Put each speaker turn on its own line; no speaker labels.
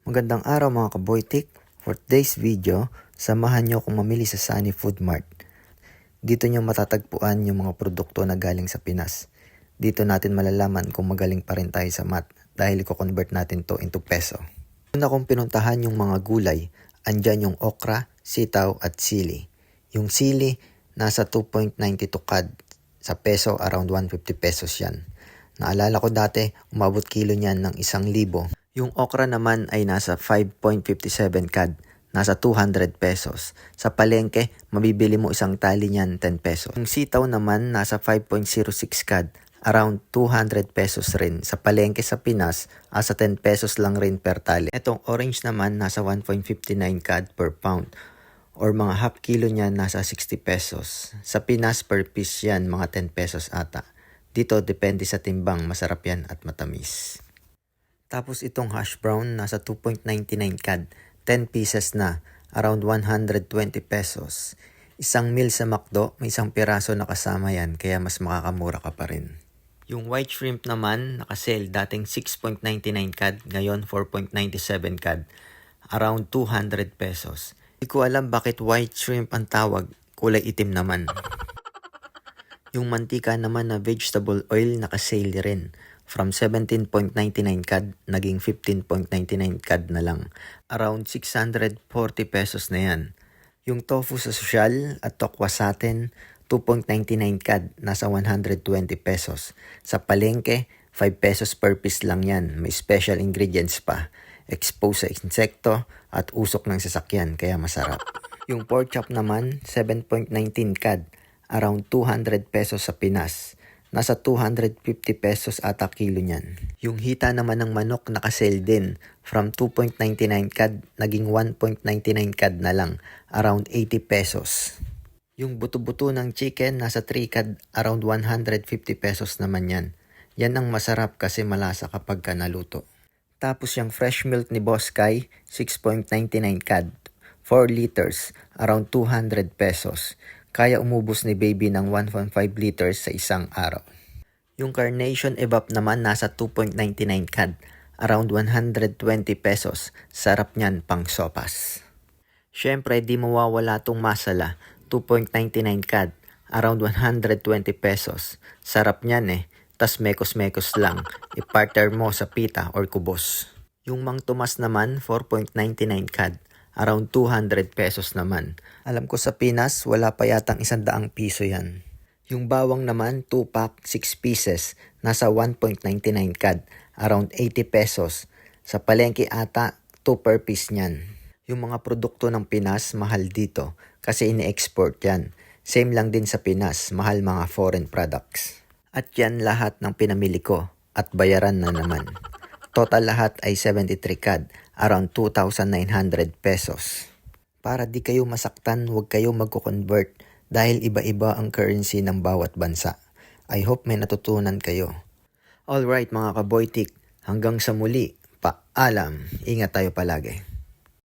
Magandang araw mga kaboytik. For today's video, samahan nyo akong mamili sa Sunny Food Mart. Dito nyo matatagpuan yung mga produkto na galing sa Pinas. Dito natin malalaman kung magaling pa rin tayo sa math dahil i-convert natin to into peso. Una kong pinuntahan yung mga gulay. Andyan yung okra, sitaw at sili. Yung sili, nasa 2.92 CAD. Sa peso, around 150 pesos yan. Naalala ko dati, umabot kilo niyan ng 1,000. Yung okra naman ay nasa 5.57 CAD, nasa 200 pesos. Sa palengke, mabibili mo isang tali niyan 10 pesos. Yung sitaw naman nasa 5.06 CAD, around 200 pesos rin. Sa palengke sa Pinas, asa 10 pesos lang rin per tali. Itong orange naman nasa 1.59 CAD per pound, or mga half kilo niyan nasa 60 pesos. Sa Pinas per piece yan, mga 10 pesos ata. Dito depende sa timbang, masarap yan at matamis. Tapos itong hash brown, nasa 2.99 CAD, 10 pieces na, around 120 pesos. Isang meal sa McDo, may isang piraso na kasama yan, kaya mas makakamura ka pa rin. Yung white shrimp naman, nakasale, dating 6.99 CAD, ngayon 4.97 CAD, around 200 pesos. Hindi ko alam bakit white shrimp ang tawag, kulay itim naman. Yung mantika naman na vegetable oil, nakasale rin. From 17.99 CAD, naging 15.99 CAD na lang. Around 640 pesos na yan. Yung tofu sa sosyal at tokwa sa atin, 2.99 CAD, nasa 120 pesos. Sa palengke, 5 pesos per piece lang yan. May special ingredients pa. Exposed sa insekto at usok ng sasakyan, kaya masarap. Yung pork chop naman, 7.19 CAD, around 200 pesos sa Pinas. Nasa 250 pesos ata kilo niyan. Yung hita naman ng manok nakasale din. From 2.99 CAD, naging 1.99 CAD na lang. Around 80 pesos. Yung buto-buto ng chicken, nasa 3 CAD, around 150 pesos naman yan. Yan ang masarap kasi malasa kapag ka naluto. Tapos yung fresh milk ni Boss Kai, 6.99 CAD. 4 liters, around 200 pesos. Kaya umubos ni baby ng 1.5 liters sa isang araw. Yung Carnation Evap naman nasa 2.99 CAD, around 120 pesos. Sarap niyan pang sopas. Syempre di mawawala tong masala, 2.99 CAD, around 120 pesos. Sarap niyan tas mekos-mekos lang. I-partner mo sa pita or kubos. Yung Mang Tomas naman, 4.99 CAD. Around 200 pesos naman. Alam ko sa Pinas, wala pa yatang 100 piso yan. Yung bawang naman, 2-pack, 6 pieces, nasa 1.99 CAD, around 80 pesos. Sa palengke ata, 2 per piece niyan. Yung mga produkto ng Pinas, mahal dito, kasi ini-export yan. Same lang din sa Pinas, mahal mga foreign products. At yan lahat ng pinamili ko, at bayaran na naman. Total lahat ay 73 CAD, around 2,900 pesos. Para di kayo masaktan, huwag kayo magko-convert dahil iba-iba ang currency ng bawat bansa. I hope may natutunan kayo. Alright mga kaboytik, hanggang sa muli, paalam, ingat tayo palagi.